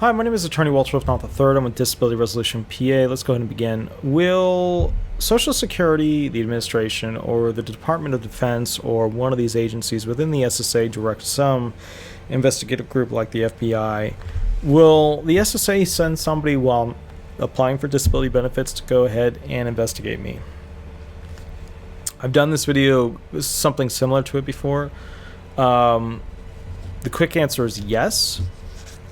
Hi, my name is Attorney Walter Rudolph Hnot III. I'm with Disability Resolution PA. Let's go ahead and begin. Will Social Security, the administration, or the Department of Defense, or one of these agencies within the SSA direct some investigative group like the FBI? Will the SSA send somebody while applying for disability benefits to go ahead and investigate me? I've done this video, something similar to it before. The quick answer is yes.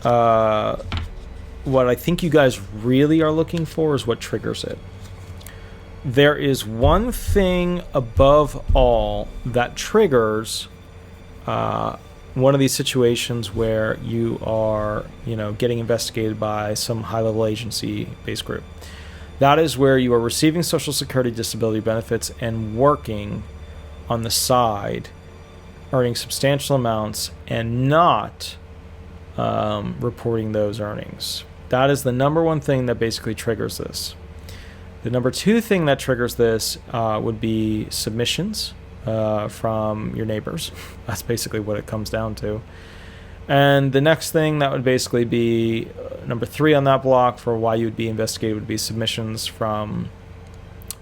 What I think you guys really are looking for is what triggers it. There is one thing above all that triggers one of these situations where you are, getting investigated by some high-level agency-based group. That is where you are receiving Social Security disability benefits and working on the side, earning substantial amounts, and not reporting those earnings. That is the number one thing that basically triggers this. The number two thing that triggers this would be submissions from your neighbors. That's basically what it comes down to. And the next thing that would basically be number three on that block for why you would be investigated would be submissions from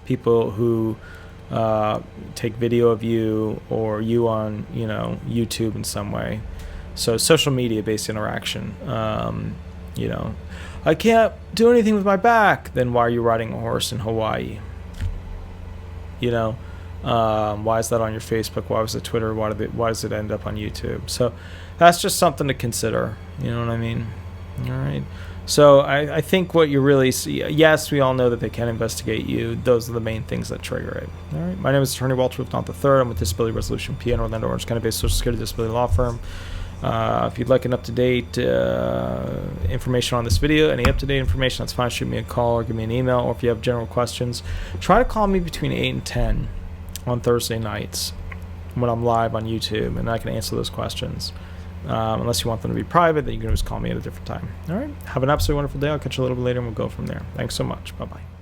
people who take video of you or you on YouTube in some way. So social media based interaction. I can't do anything with my back. Then why are you riding a horse in Hawaii? Why is that on your Facebook? Why was it Twitter? Why does it end up on YouTube? So that's just something to consider. You know what I mean? All right. So I think what you really see, yes, we all know that they can investigate you. Those are the main things that trigger it. All right. My name is Attorney Walter Rudolph Hnot III. I'm with Disability Resolution PA in Orlando, Orange County-based Social Security disability law firm. If you'd like an up-to-date information on this video, any up-to-date information, that's fine. Shoot me a call or give me an email. Or if you have general questions, try to call me between 8 and 10 on Thursday nights when I'm live on YouTube, and I can answer those questions. Unless you want them to be private, then you can always call me at a different time. All right. Have an absolutely wonderful day. I'll catch you a little bit later, and we'll go from there. Thanks so much. Bye-bye.